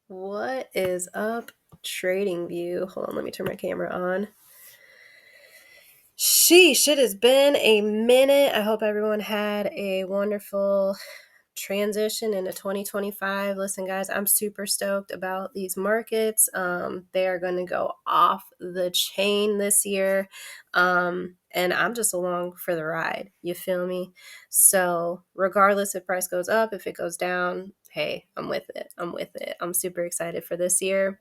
What is up, Trading View? Hold on, let me turn my camera on. Sheesh, it has been a minute. I hope everyone had a wonderful transition into 2025. Listen, guys, I'm super stoked about these markets. They are going to go off the chain this year. And I'm just along for the ride. You feel me? So regardless if price goes up, if it goes down, hey, I'm with it. I'm super excited for this year.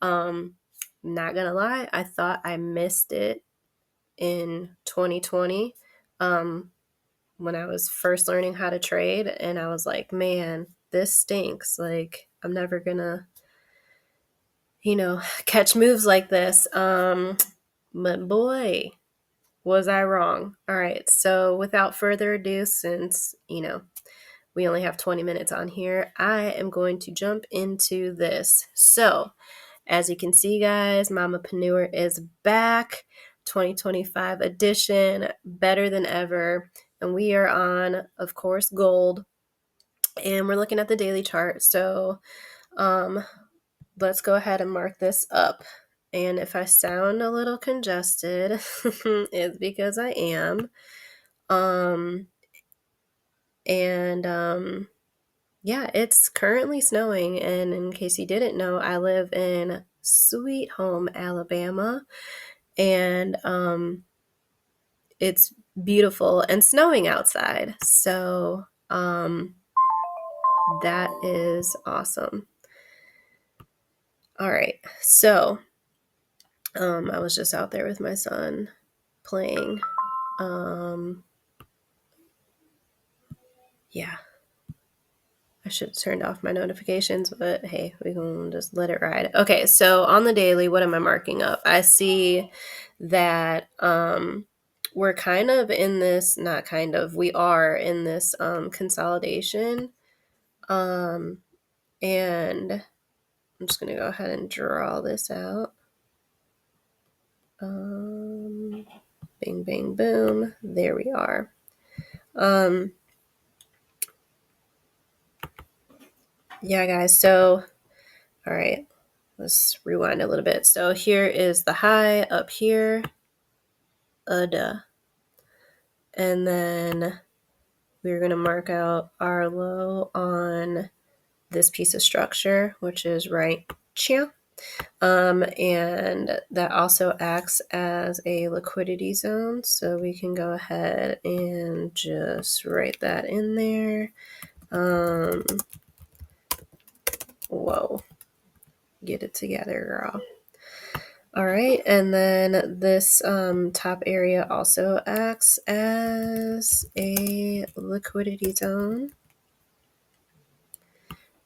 Not gonna lie, I thought I missed it in 2020. When I was first learning how to trade, and I was like, man, this stinks. Like, I'm never gonna, catch moves like this. But boy, was I wrong. All right. So without further ado, since, we only have 20 minutes on here, I am going to jump into this. So as you can see, guys, Mamapreneur is back. 2025 edition, better than ever. And we are on, of course, gold. And we're looking at the daily chart. So let's go ahead and mark this up. And if I sound a little congested, it's because I am. Yeah, it's currently snowing. And in case you didn't know, I live in Sweet Home, Alabama. And it's beautiful and snowing outside. So that is awesome. All right. So I was just out there with my son playing. Yeah. I should have turned off my notifications, but hey, we can just let it ride. Okay, so on the daily, what am I marking up? I see that we're kind of in this, not kind of, we are in this consolidation. And I'm just going to go ahead and draw this out. Bing, bang, boom. There we are. Yeah, guys. So, all right, let's rewind a little bit. So here is the high up here. And then we're going to mark out our low on this piece of structure, which is right here. And that also acts as a liquidity zone. So we can go ahead and just write that in there. Whoa, get it together, girl. All right, and then this top area also acts as a liquidity zone.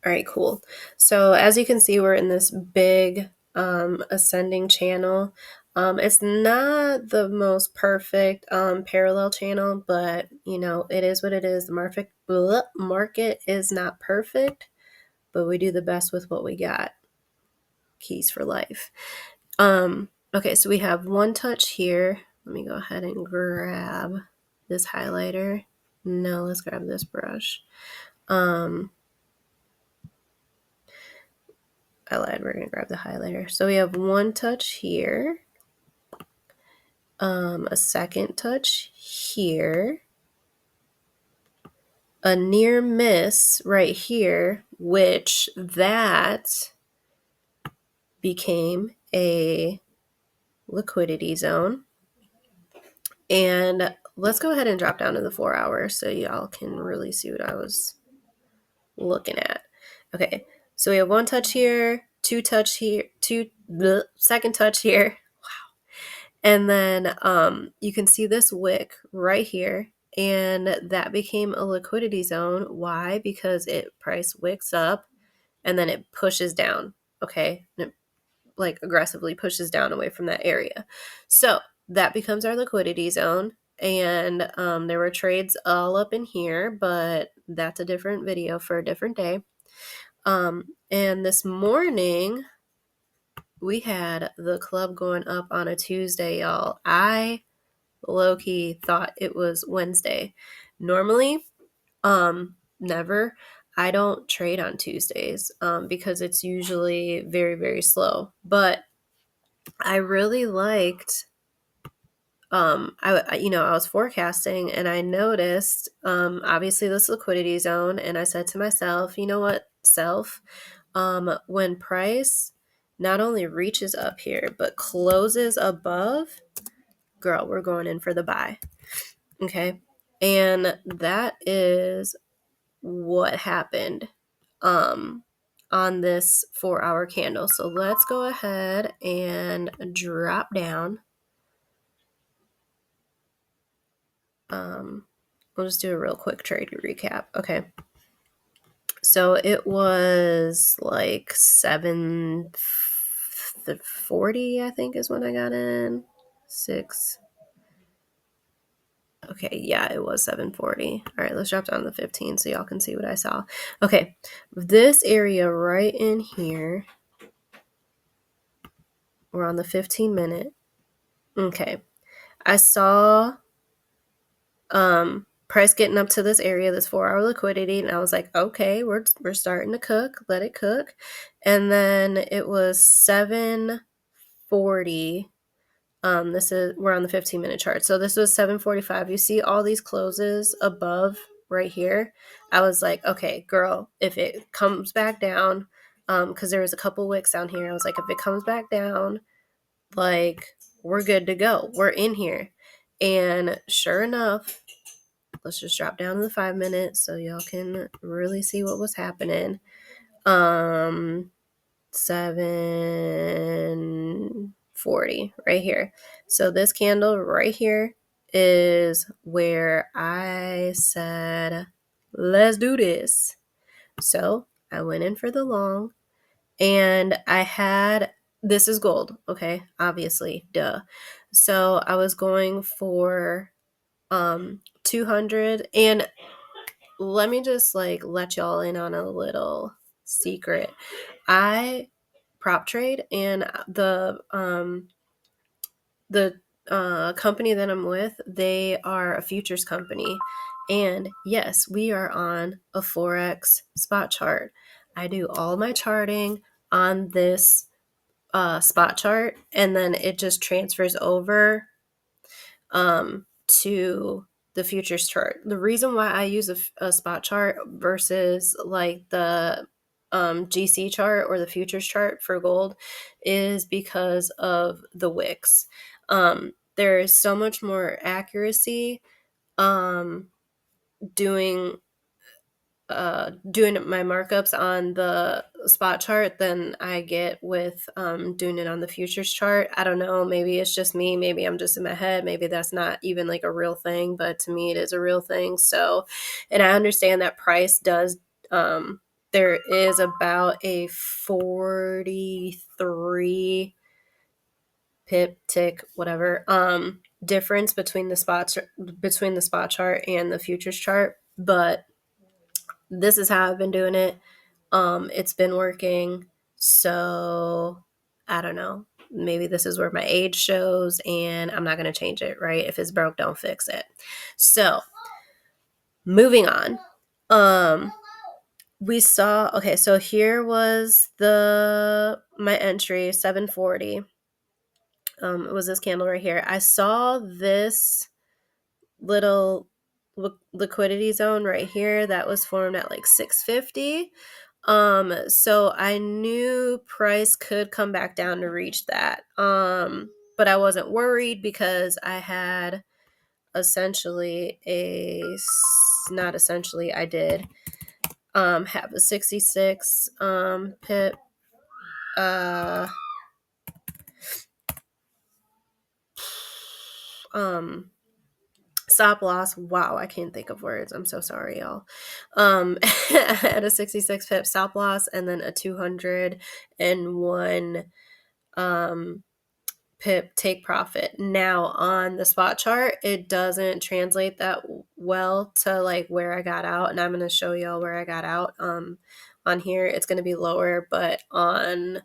All right, cool. So as you can see, we're in this big ascending channel. It's not the most perfect parallel channel, but it is what it is. The market is not perfect, but we do the best with what we got. Keys for life. Okay, so we have one touch here. Let me go ahead and grab this highlighter. No, let's grab this brush. I lied, we're going to grab the highlighter. So we have one touch here, a second touch here, a near miss right here, which that became a liquidity zone. And let's go ahead and drop down to the 4 hours so y'all can really see what I was looking at. Okay, so we have one touch here, two touch here, second touch here. Wow. And then you can see this wick right here, and that became a liquidity zone. Why? Because price wicks up and then it pushes down. Okay, and it like aggressively pushes down away from that area. So that becomes our liquidity zone. And there were trades all up in here, but that's a different video for a different day. And this morning, we had the club going up on a Tuesday, y'all. I low-key thought it was Wednesday. Normally, never. I don't trade on Tuesdays because it's usually very, very slow. But I really liked, I was forecasting and I noticed, obviously this liquidity zone, and I said to myself, you know what, self, when price not only reaches up here but closes above, girl, we're going in for the buy. Okay, and that is what happened on this 4-hour candle. So let's go ahead and drop down. We'll just do a real quick trade recap. Okay. So it was like 7:40, I think, is when I got in. 6. Okay, yeah, it was 7:40. All right, let's drop down to 15 so y'all can see what I saw. Okay, this area right in here, we're on the 15-minute. Okay, I saw price getting up to this area, this 4-hour liquidity, and I was like, okay, we're starting to cook, let it cook. And then it was 7:40. We're on the 15-minute chart. So this was 7:45. You see all these closes above right here. I was like, okay, girl, if it comes back down, because there was a couple wicks down here. I was like, if it comes back down, like, we're good to go. We're in here. And sure enough, let's just drop down to the 5-minute so y'all can really see what was happening. 7:40 right here. So this candle right here is where I said, let's do this. So I went in for the long, and this is gold, okay? Obviously, duh. So I was going for 200, and let me just let y'all in on a little secret. I prop trade, and the company that I'm with, they are a futures company. And yes, we are on a Forex spot chart. I do all my charting on this spot chart, and then it just transfers over to the futures chart. The reason why I use a spot chart versus like the GC chart or the futures chart for gold is because of the wicks. There is so much more accuracy doing my markups on the spot chart than I get with doing it on the futures chart. I don't know, maybe it's just me, maybe I'm just in my head, maybe that's not even like a real thing, but to me it is a real thing. So, and I understand that price does there is about a 43 pip tick whatever difference between the spot chart and the futures chart, but this is how I've been doing it. It's been working. So I don't know. Maybe this is where my age shows, and I'm not going to change it, right? If it's broke, don't fix it. So moving on. We saw, okay, so here was my entry, 7:40. It was this candle right here. I saw this little liquidity zone right here that was formed at like 6:50. So I knew price could come back down to reach that. But I wasn't worried because I had I did have a 66 pip stop loss. Wow, I can't think of words. I'm so sorry, y'all. I had a 66 pip stop loss and then a 201 pip take profit. Now on the spot chart, it doesn't translate that well to like where I got out, and I'm going to show y'all where I got out. On here it's going to be lower, but on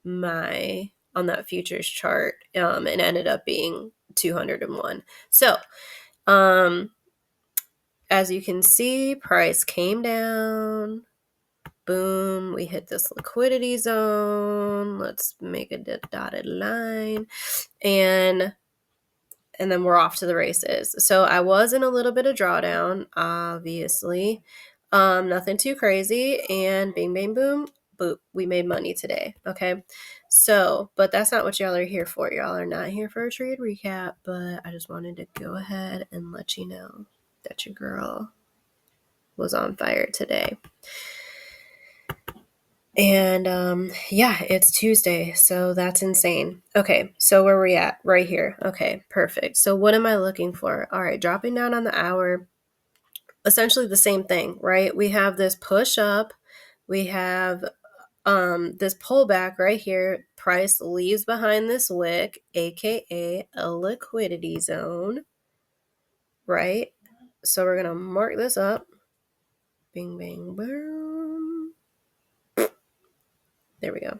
that futures chart, it ended up being 201. So as you can see, price came down. Boom, we hit this liquidity zone. Let's make a dotted line. And then we're off to the races. So I was in a little bit of drawdown, obviously. Nothing too crazy. And bing, bang, boom, boop. We made money today. Okay. So, but that's not what y'all are here for. Y'all are not here for a trade recap, but I just wanted to go ahead and let you know that your girl was on fire today. And yeah, it's Tuesday, so that's insane. Okay, so where we at? Right here. Okay, perfect. So what am I looking for? All right, dropping down on the hour, essentially the same thing, right? We have this push up, we have this pullback right here. Price leaves behind this wick, aka a liquidity zone, right? So we're gonna mark this up. Bing, bang, boom. There we go.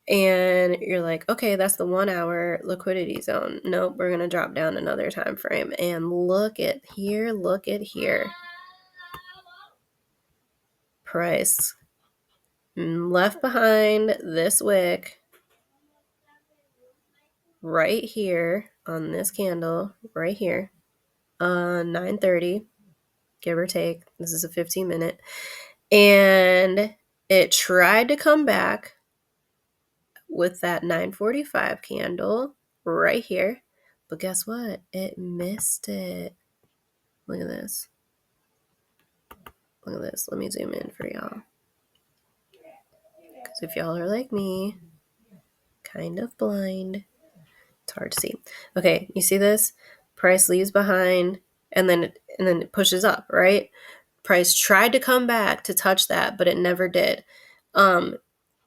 And you're like, okay, that's the 1 hour liquidity zone. Nope, we're going to drop down another time frame. And look at here. Price left behind this wick right here on this candle right here, 9:30, give or take. This is a 15-minute. And it tried to come back with that 9:45 candle right here. But guess what? It missed it. Look at this. Look at this. Let me zoom in for y'all. Because if y'all are like me, kind of blind, it's hard to see. Okay, you see this? Price leaves behind and then it pushes up, right? Price tried to come back to touch that, but it never did.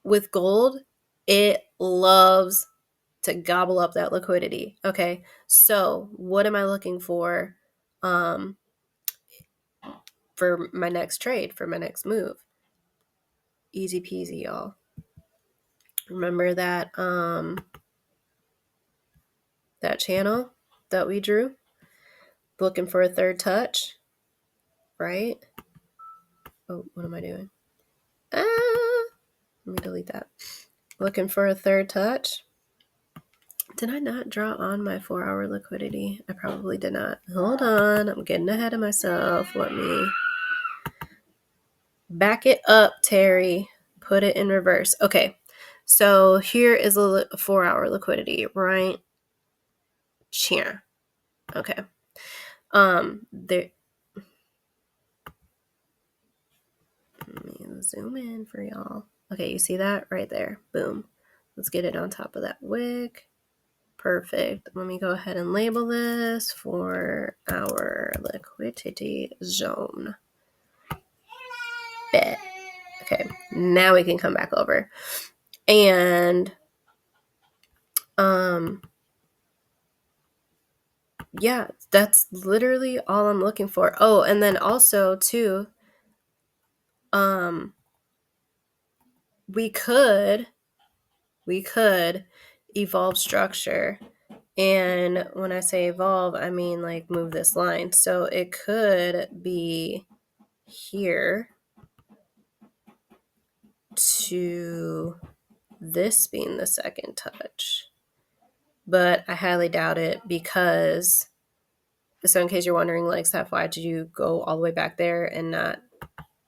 With gold, it loves to gobble up that liquidity. Okay, so what am I looking for my next trade, for my next move? Easy peasy, y'all. Remember that that channel that we drew? Looking for a third touch, right? Oh, what am I doing? Let me delete that. Looking for a third touch. Did I not draw on my 4 hour liquidity? I probably did not. Hold on, I'm getting ahead of myself. Let me back it up, Terry. Put it in reverse. Okay, so here is a 4 hour liquidity, right? Cheer. Okay. There. Let me zoom in for y'all. Okay, you see that right there? Boom. Let's get it on top of that wick. Perfect. Let me go ahead and label this for our liquidity zone. Bet. Okay, now we can come back over. And yeah, that's literally all I'm looking for. Oh, and then also too, we could evolve structure. And when I say evolve, I mean like move this line. So it could be here to this being the second touch. But I highly doubt it, because, so in case you're wondering, like, Steph, why did you go all the way back there and not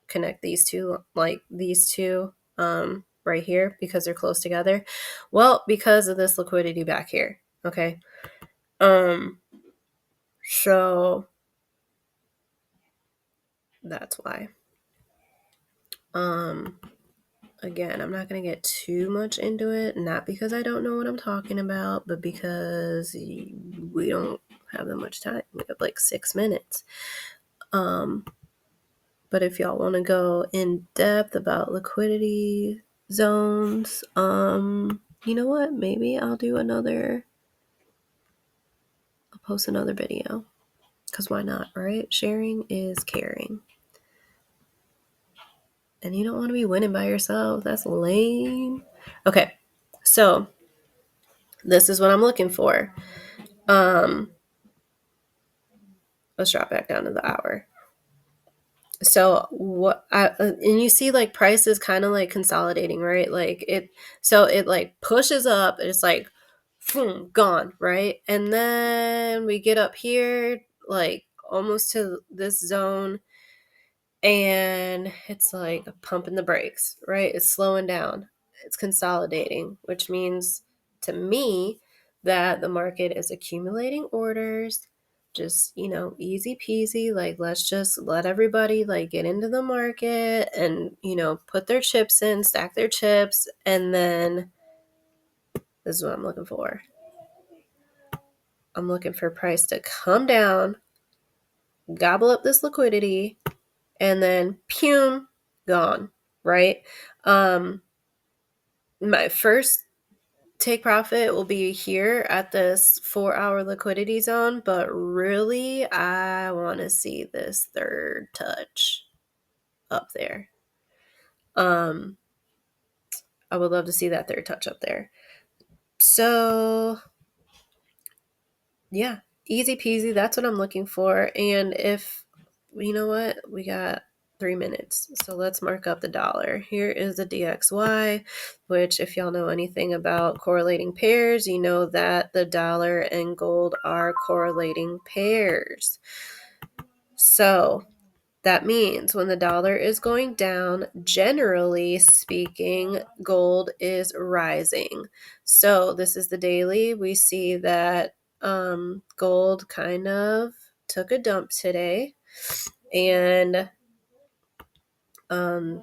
connect these two, like these two right here, because they're close together? Well, because of this liquidity back here. Okay. So that's why. Again, I'm not going to get too much into it, not because I don't know what I'm talking about, but because we don't have that much time. We have like 6 minutes. But if y'all want to go in depth about liquidity zones, you know what? Maybe I'll post another video, because why not, right? Sharing is caring. And you don't want to be winning by yourself. That's lame. Okay, so this is what I'm looking for. Let's drop back down to the hour. So and you see like price is kind of like consolidating, right? Like it like pushes up, it's like boom, gone, right? And then we get up here like almost to this zone, and it's like pumping the brakes, right? It's slowing down, it's consolidating, which means to me that the market is accumulating orders. Just, easy peasy, like let's just let everybody like get into the market and, put their chips in, stack their chips, and then this is what I'm looking for. I'm looking for price to come down, gobble up this liquidity, and then pew, gone, right? My first take profit will be here at this 4-hour liquidity zone, but really I want to see this third touch up there. I would love to see that third touch up there. So yeah, easy peasy, that's what I'm looking for. And if you know what, we got 3 minutes, so let's mark up the dollar. Here is the DXY, which if y'all know anything about correlating pairs, you know that the dollar and gold are correlating pairs. So that means when the dollar is going down, generally speaking, gold is rising. So this is the daily. We see that gold kind of took a dump today, and and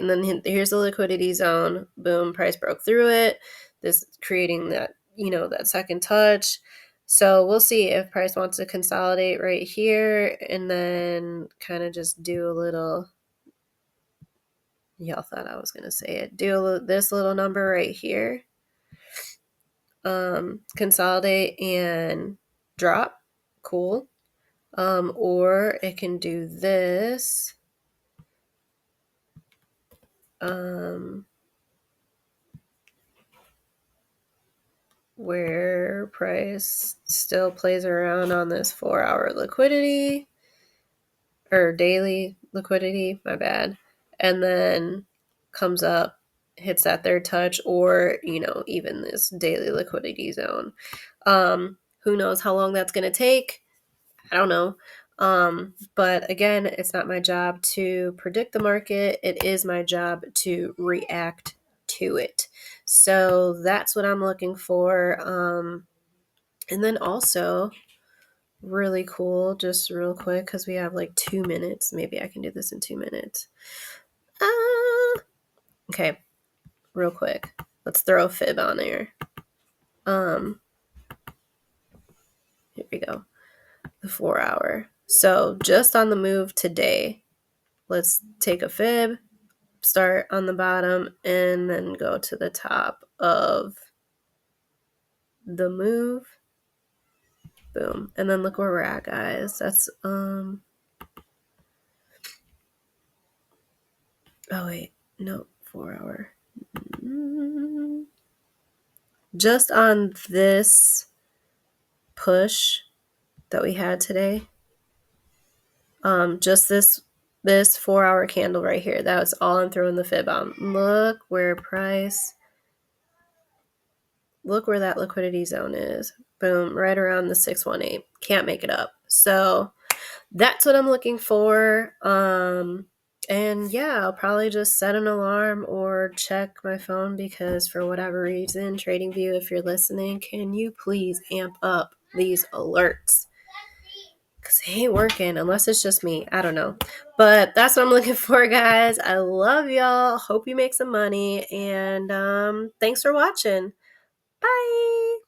then here's the liquidity zone. Boom, price broke through it. This creating that, that second touch. So we'll see if price wants to consolidate right here and then kind of just do a little, y'all thought I was going to say it, this little number right here, consolidate and drop. Cool. Or it can do this. Where price still plays around on this 4-hour liquidity or daily liquidity, my bad, and then comes up, hits that third touch, or even this daily liquidity zone. Who knows how long that's going to take? I don't know. But again, it's not my job to predict the market. It is my job to react to it. So that's what I'm looking for. And then also, really cool, just real quick, because we have like 2 minutes. Maybe I can do this in 2 minutes. Okay, real quick. Let's throw a fib on there. Here we go. The 4-hour. So just on the move today, let's take a fib, start on the bottom, and then go to the top of the move. Boom. And then look where we're at, guys. That's oh wait, no, 4-hour. Just on this push that we had today, just this 4-hour candle right here, that was all I'm throwing the fib on. Look where that liquidity zone is. Boom, right around the 618. Can't make it up. So that's what I'm looking for. And yeah, I'll probably just set an alarm or check my phone, because for whatever reason, TradingView, if you're listening, can you please amp up these alerts? Because it ain't working unless it's just me. I don't know. But that's what I'm looking for, guys. I love y'all. Hope you make some money. And thanks for watching. Bye.